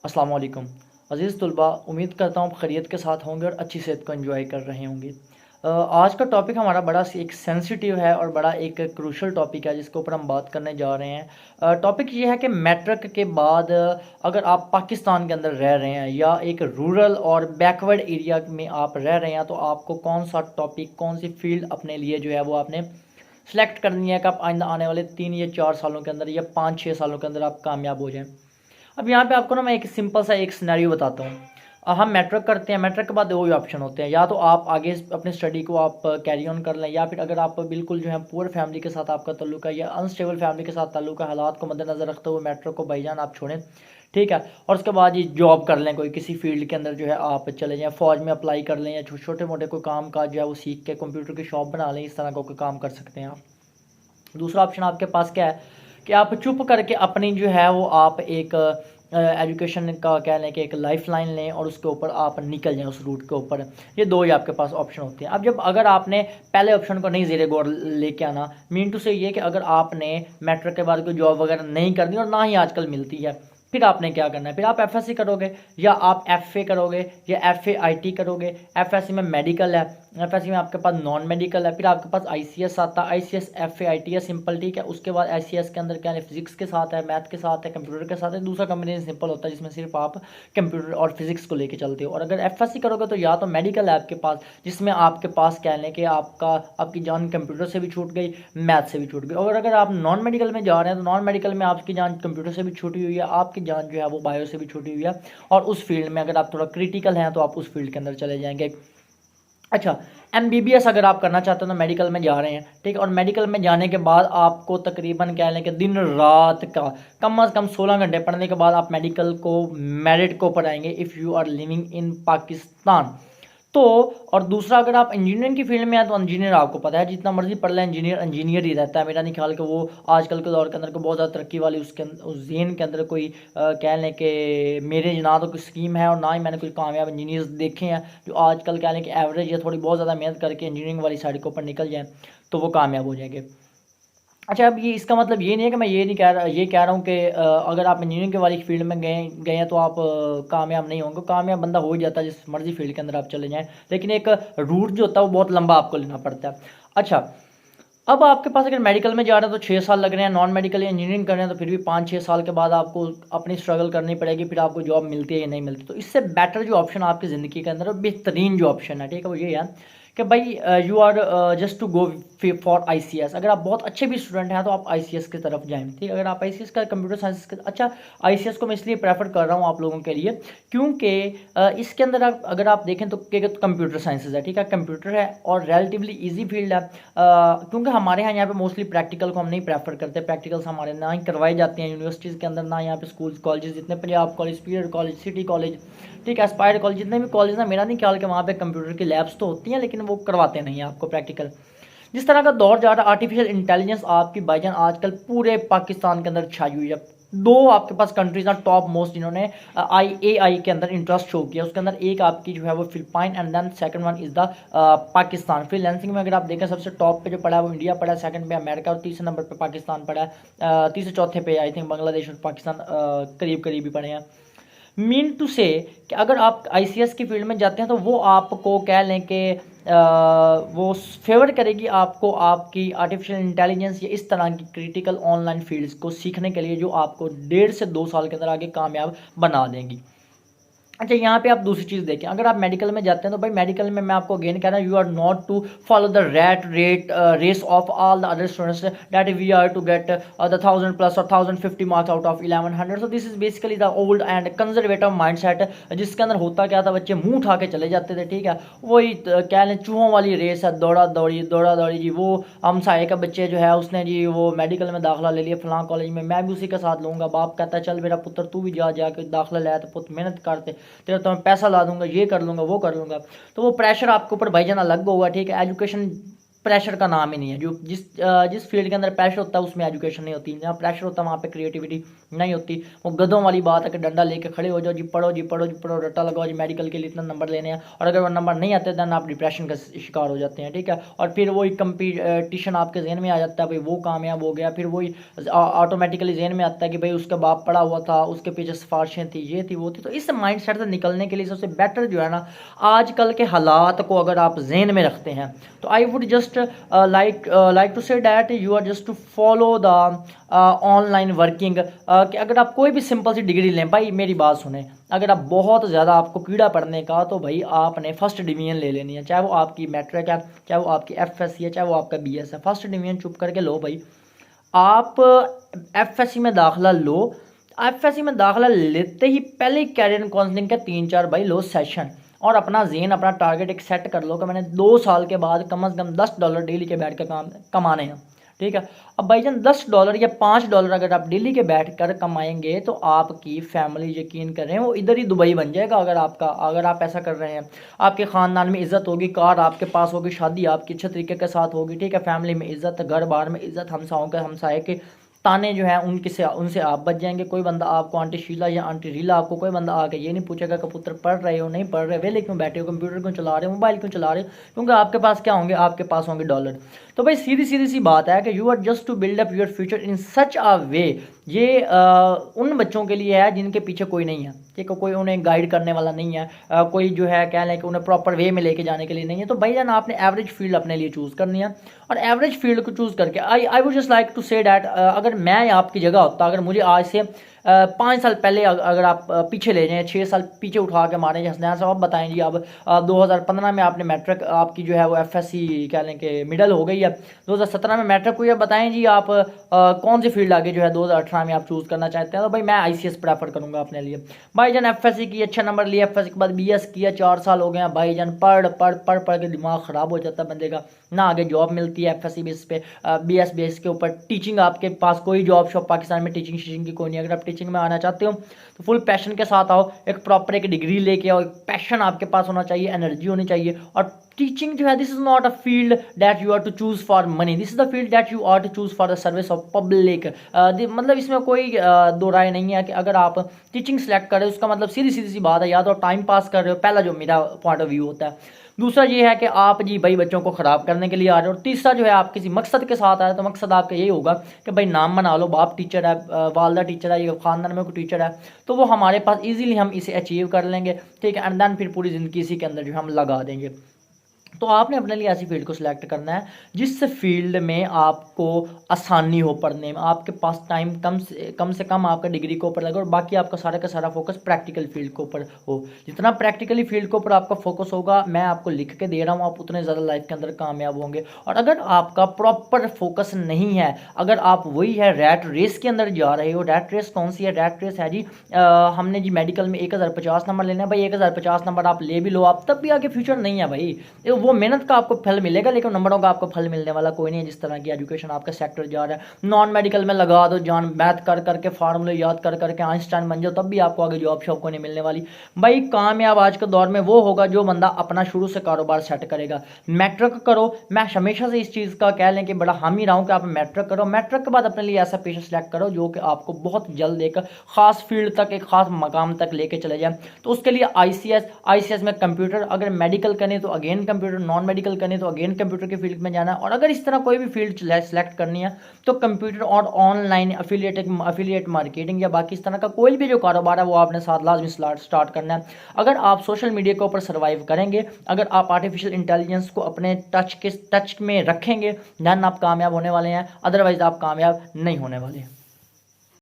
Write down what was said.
अस्सलाम वालेकुम अज़ीज़ तलबा, उम्मीद करता हूँ आप खैरियत के साथ होंगे और अच्छी सेहत को एंजॉय कर रहे होंगे। आज का टॉपिक हमारा बड़ा एक सेंसिटिव है और बड़ा एक क्रूशल टॉपिक है जिसके ऊपर हम बात करने जा रहे हैं। टॉपिक ये है कि मैट्रिक के बाद अगर आप पाकिस्तान के अंदर रह रहे हैं या एक रूरल और बैकवर्ड एरिया में आप रह रहे हैं, तो आपको कौन सा टॉपिक, कौन सी फील्ड अपने लिए जो है वो आपने सेलेक्ट करनी है कि आप आइंदा आने वाले 3 या 4 सालों के अंदर या 5-6 सालों के अंदर आप कामयाब हो जाएं। अब यहाँ पे आपको ना मैं एक सिंपल सा एक सिनेरियो बताता हूँ। हम मैट्रिक करते हैं, मैट्रिक के बाद दो ही ऑप्शन होते हैं, या तो आप आगे अपने स्टडी को आप कैरी ऑन कर लें, या फिर अगर आप बिल्कुल जो है पुअर फैमिली के साथ आपका ताल्लुक है या अनस्टेबल फैमिली के साथ ताल्लुक है, हालात को मद्देनज़र रखते हुए मैट्रिक को भाईजान आप छोड़ें, ठीक है, और उसके बाद ये जॉब कर लें, कोई किसी फील्ड के अंदर जो है आप चले जाएँ, फ़ौज में अप्लाई कर लें, या छोटे मोटे कोई काम काज जो है वो सीख के कंप्यूटर की शॉप बना लें, इस तरह का कोई काम कर सकते हैं आप। दूसरा ऑप्शन आपके पास क्या है कि आप चुप करके अपनी जो है वो आप एक एजुकेशन का कह लें कि एक लाइफ लाइन लें और उसके ऊपर आप निकल जाएं उस रूट के ऊपर। ये दो ही आपके पास ऑप्शन होते हैं। अब जब अगर आपने पहले ऑप्शन को नहीं ज़ेरे गौर लेके आना, मीन टू से ये कि अगर आपने मैट्रिक के बाद कोई जॉब वगैरह नहीं करनी और ना ही आजकल मिलती है, फिर आपने क्या करना है, फिर आप एफएससी करोगे या आप एफए करोगे या एफए आईटी करोगे। एफएससी में मेडिकल है, एफएससी में आपके पास नॉन मेडिकल है, फिर आपके पास आईसीएस आता है, आईसीएस एफए आईटी है, सिंपल, ठीक है। उसके बाद आईसीएस के अंदर क्या है, फिजिक्स के साथ है, मैथ के साथ है, कंप्यूटर के साथ है। दूसरा कॉम्बिनेशन सिंपल होता है जिसमें सिर्फ आप कंप्यूटर और फिजिक्स को लेके चलते हो। और अगर एफएससी करोगे तो या तो मेडिकल है आपके पास, जिसमें आपके पास कह लें कि आपकी जान कंप्यूटर से भी छूट गई, मैथ से भी छूट गई। और अगर आप नॉन मेडिकल में जा रहे हैं तो नॉन मेडिकल में आपकी जान कंप्यूटर से भी छूटी हुई है, आपकी जान जो है वो बायो से भी छूटी हुई है, और उस फील्ड में अगर आप थोड़ा क्रिटिकल हैं तो आप उस फील्ड के अंदर चले जाएंगे। अच्छा, एमबीबीएस अगर आप करना चाहते हो तो मेडिकल में जा रहे हैं, ठीक है, और मेडिकल में जाने के बाद आपको तकरीबन कह लें कि दिन रात का कम से कम 16 घंटे पढ़ने के बाद आप मेडिकल को मेरिट को पढ़ाएंगे if you are living in Pakistan. तो और दूसरा, अगर आप इंजीनियरिंग की फील्ड में हैं तो इंजीनियर आपको पता है जितना मर्जी पढ़ लें, इंजीनियर इंजीनियर ही रहता है। मेरा नहीं ख्याल कि वो आजकल के दौर के अंदर को बहुत ज़्यादा तरक्की वाली उस जेन के अंदर कोई कह लें कि मेरे ना तो कोई स्कीम है और ना ही मैंने कोई कामयाब इंजीनियर्स देखे हैं जो आजकल कह लें कि एवरेज या थोड़ी बहुत ज़्यादा मेहनत करके इंजीनियरिंग वाली साइड के ऊपर निकल जाएँ तो वो कामयाब हो जाएंगे। अच्छा, अब ये इसका मतलब ये नहीं है कि मैं ये कह रहा हूँ कि अगर आप इंजीनियरिंग के वाली फील्ड में गए गए हैं तो आप कामयाब नहीं होंगे। कामयाब बंदा हो ही जाता है जिस मर्जी फील्ड के अंदर आप चले जाएं, लेकिन एक रूट जो होता है वो बहुत लंबा आपको लेना पड़ता है। अच्छा, अब आपके पास अगर मेडिकल में जा रहे हैं तो 6 साल लग रहे हैं, नॉन मेडिकल या इंजीनियरिंग कर रहे हैं तो फिर भी 5-6 साल के बाद आपको अपनी स्ट्रगल करनी पड़ेगी, फिर आपको जॉब मिलती है या नहीं मिलती। तो इससे बेटर जो ऑप्शन आपकी ज़िंदगी के अंदर बेहतरीन जो ऑप्शन है, ठीक है, वो ये है कि भाई you are just to go for ICS. अगर आप बहुत अच्छे भी स्टूडेंट हैं तो आप आईसीएस की तरफ जाएं, ठीक है। अगर आप आईसीएस का कंप्यूटर साइंस का, अच्छा, आईसीएस को मैं इसलिए प्रेफर कर रहा हूँ आप लोगों के लिए क्योंकि इसके अंदर अगर आप देखें तो कंप्यूटर साइंसेज है, ठीक है, कंप्यूटर है और रिलेटिवली ईजी फील्ड है। क्योंकि हमारे यहाँ पे मोस्टली प्रैक्टिकल को हम नहीं प्रेफर करते, प्रैक्टिकल्स हमारे ना ही करवाए जाते हैं यूनिवर्सिटीज़ के अंदर, ना यहाँ पे स्कूल कॉलेजेस जितने, Punjab college, period college, city college, ठीक है, एस्पायर कॉलेज, जितने भी कॉलेज ना, मेरा नहीं ख्याल कि वहाँ पे कंप्यूटर की लैब्स तो होती हैं लेकिन वो करवाते नहीं हैं आपको प्रैक्टिकल। जिस तरह का दौर जा रहा है, आर्टिफिशियल इंटेलिजेंस आपकी भाईजान आजकल पूरे पाकिस्तान के अंदर छाई हुई है। दो आपके पास कंट्रीज हैं टॉप मोस्ट जिन्होंने आई के अंदर इंटरेस्ट शो किया, उसके अंदर एक आपकी जो है वो Philippine and then second one is the Pakistan. Freelancing में अगर आप देखें सबसे टॉप पे जो पड़ा है वो इंडिया पड़ा है, सेकंड पे अमेरिका और तीसरे नंबर पे पाकिस्तान पड़ा है। तीसरे चौथे पे आई थिंक बांग्लादेश और पाकिस्तान करीब करीब ही पड़े हैं। मीन टू से कि अगर आप आईसीएस की फील्ड में जाते हैं तो वो आपको कह लें कि वो फेवर करेगी आपको आपकी आर्टिफिशियल इंटेलिजेंस या इस तरह की क्रिटिकल ऑनलाइन फील्ड्स को सीखने के लिए जो आपको 1.5 से 2 साल के अंदर आगे कामयाब बना देंगी। अच्छा, यहाँ पे आप दूसरी चीज़ देखें, अगर आप मेडिकल में जाते हैं तो भाई मेडिकल में मैं आपको अगेन कह रहा हूँ, you are not to follow the race of all the other students that we are to get the 1000+ और 1050 marks out of 1100। So this is basically the old and conservative mindset, जिसके अंदर होता क्या था, बच्चे मुंह उठा के चले जाते थे, ठीक है, वही कह लें चूहों वाली रेस है, दौड़ा दौड़ी जी। वो हम साए का बच्चे जो है उसने जी वो मेडिकल में दाखिला ले लिया फलां कॉलेज में, मैं भी उसी के साथ लूँगा। बाप कहता है चल मेरा पुत्र तू भी जाके दाखिला ले, तो पुत्र मेहनत करते, तेरा तो मैं पैसा ला दूंगा, ये कर लूँगा, वो कर लूँगा। तो वो प्रेशर आपके ऊपर भाईजान अलग होगा, ठीक है। एजुकेशन प्रेशर का नाम ही नहीं है। जो जिस फील्ड के अंदर प्रेशर होता है उसमें एजुकेशन नहीं होती, जहाँ प्रेशर होता है वहाँ पे क्रिएटिविटी नहीं होती। वो गधों वाली बात है कि डंडा लेके खड़े हो जाओ जी, पढ़ो जी पढ़ो जी पढ़ो, रट्टा लगाओ जी, मेडिकल के लिए इतना नंबर लेने हैं, और अगर वो नंबर नहीं आते देन आप डिप्रेशन का शिकार हो जाते हैं, ठीक है। और फिर वही कंपटीशन आपके जहन में आ जाता है, भाई वो कामयाब हो गया, फिर वही ऑटोमेटिकली जहन में आता है कि भाई उसका बाप पढ़ा हुआ था, उसके पीछे सिफारिशें थी, ये थी वो थी। तो इस माइंड सेट से निकलने के लिए सबसे बेटर जो है ना, आजकल के हालात को अगर आप जहन में रखते हैं तो I would just like to say that you are just to follow the online working. कि अगर आप कोई भी सिंपल सी डिग्री लें, भाई मेरी बात सुने, अगर आप बहुत ज़्यादा आपको कीड़ा पड़ने का, तो भाई आपने फर्स्ट डिवीजन ले लेनी है, चाहे वो आपकी मैट्रिक है, चाहे वो आपकी एफएससी है, चाहे वो आपका बीएस है, फर्स्ट डिवीजन चुप करके लो भाई। आप एफएससी में दाखिला लो, एफएससी में दाखिला लेते ही पहले ही कैरियर काउंसलिंग के 3-4 भाई लो सेशन, और अपना जेन अपना टारगेट एक सेट कर लो कि मैंने 2 साल के बाद कम से कम $10 डेली के बैठ कर काम कमाने हैं, ठीक है। अब भाईजान $10 या $5 अगर आप डेली के बैठ कर कमाएंगे तो आपकी फैमिली, यकीन करें, वो इधर ही दुबई बन जाएगा। अगर आप ऐसा कर रहे हैं, आपके ख़ानदान में इज़्ज़त होगी, कार आपके पास होगी, शादी आपकी अच्छे तरीके के साथ होगी, ठीक है, फैमिली में इज़्ज़त, घर बार में इज़्ज़त, हमसाए के ताने जो हैं उनसे आप बच जाएंगे। कोई बंदा आपको आंटी शीला या आंटी रीला, आपको कोई बंदा आके ये नहीं पूछेगा कि पुत्र पढ़ रहे हो नहीं पढ़ रहे, वेले क्यों बैठे हो, कंप्यूटर क्यों चला रहे हो, मोबाइल क्यों चला रहे हो, क्योंकि आपके पास क्या होंगे, आपके पास होंगे डॉलर। तो भाई सीधी सी बात है कि you are just to build up your future in such a way. ये उन बच्चों के लिए है जिनके पीछे कोई नहीं है, ठीक है, कोई उन्हें गाइड करने वाला नहीं है, कोई जो है कह लें कि उन्हें प्रॉपर वे में लेके जाने के लिए नहीं है। तो भाई जान आपने एवरेज फील्ड अपने लिए चूज़ करनी है, और एवरेज फील्ड को चूज़ करके I would just like to say that, अगर मैं आपकी जगह होता, अगर मुझे आज से 5 साल पहले अगर आप पीछे ले जाएं, 6 साल पीछे उठा के मारें, हसनैन साहब बताएं जी, अब 2015 में आपने मैट्रिक आपकी जो है वो एफएससी कह लें कि मिडल हो गई है, 2017 में मैट्रिक हुई है, बताएं जी आप कौन सी फील्ड आगे जो है 2018 में आप चूज़ करना चाहते हैं। तो भाई मैं आईसीएस प्रेफर करूंगा अपने लिए। भाईजान एफएससी की अच्छे नंबर लिए, एफएससी के बाद बीएस किया, 4 साल हो गए हैं भाईजान, पढ़ के दिमाग ख़राब हो जाता है बंदे का, ना आगे जॉब मिलती है एफएससी बेस पे, बीएस बेस के ऊपर। टीचिंग आपके पास कोई जॉब शॉप पाकिस्तान में टीचिंग की कोई नहीं। अगर आप टीचिंग में आना चाहते हो तो फुल पैशन के साथ आओ, एक प्रॉपर एक डिग्री लेके आओ, एक पैशन आपके पास होना चाहिए, एनर्जी होनी चाहिए। और टीचिंग जो है, this is not a field that you are to choose for money, this is the field that you are to choose for the service of public. मतलब इसमें कोई दो राय नहीं है कि अगर आप टीचिंग सेलेक्ट करें उसका मतलब सीधी सी बात है, या तो टाइम पास कर रहे हो, पहला जो मेरा पॉइंट ऑफ व्यू होता है। दूसरा ये है कि आप जी भाई बच्चों को ख़राब करने के लिए आ रहे हो। और तीसरा जो है आप किसी मकसद के साथ आ रहे हो, तो मकसद आपका यही होगा कि भाई नाम बना लो, बाप टीचर है, वालदा टीचर है, ये ख़ानदान में कोई टीचर है, तो वो हमारे पास इजीली हम इसे अचीव कर लेंगे, ठीक है, एंड देन फिर पूरी ज़िंदगी इसी के अंदर जो हम लगा देंगे। तो आपने अपने लिए ऐसी फील्ड को सिलेक्ट करना है जिस फील्ड में आपको आसानी हो पढ़ने में, आपके पास टाइम कम से कम आपका डिग्री के ऊपर लगे, और बाकी आपका सारा का सारा फोकस प्रैक्टिकल फील्ड के ऊपर हो। जितना प्रैक्टिकली फील्ड के ऊपर आपका फोकस होगा, मैं आपको लिख के दे रहा हूँ, आप उतने ज़्यादा लाइफ के अंदर कामयाब होंगे। और अगर आपका प्रॉपर फोकस नहीं है, अगर आप वही है रैट रेस के अंदर जा रहे हो, रैट रेस कौन सी है, रैट रेस है जी हमने जी मेडिकल में 1050 नंबर लेना है, भाई 1050 नंबर आप ले भी लो, आप तब भी आगे फ्यूचर नहीं है भाई। वो मेहनत का आपको फल मिलेगा, लेकिन नंबरों का आपको फल मिलने वाला कोई नहीं है। जिस तरह की एजुकेशन आपका सेक्टर जा रहा है, नॉन मेडिकल में लगा दो जान, मैथ कर करके फार्मूले याद कर करके आइंस्टाइन बन जाओ, तब भी आपको आगे जॉब शॉप को नहीं मिलने वाली। भाई कामयाब आज के दौर में वो होगा जो बंदा अपना शुरू से कारोबार सेट करेगा। मैट्रिक करो, मैं हमेशा से इस चीज़ का कह लें कि बड़ा हामी रहा हूँ कि आप मैट्रिक करो, मैट्रिक के बाद अपने लिए ऐसा पेशा सेलेक्ट करो जो कि आपको बहुत जल्द एक खास फील्ड तक, एक खास मकाम तक लेके चले जाए। तो उसके लिए आईसीएस में कंप्यूटर, अगर मेडिकल करें तो अगेन कंप्यूटर, नॉन मेडिकल करनी तो अगेन कंप्यूटर की फील्ड में जाना है। और अगर इस तरह कोई भी फील्ड सेलेक्ट करनी है तो कंप्यूटर और ऑनलाइन अफिलिएट मार्केटिंग या बाकी इस तरह का कोई भी जो कारोबार है वो आपने साथ लाजमी स्टार्ट करना है। अगर आप सोशल मीडिया के ऊपर सर्वाइव करेंगे, अगर आप आर्टिफिशियल इंटेलिजेंस को अपने टच में रखेंगे, देन आप कामयाब होने वाले हैं, अदरवाइज आप कामयाब नहीं होने वाले हैं।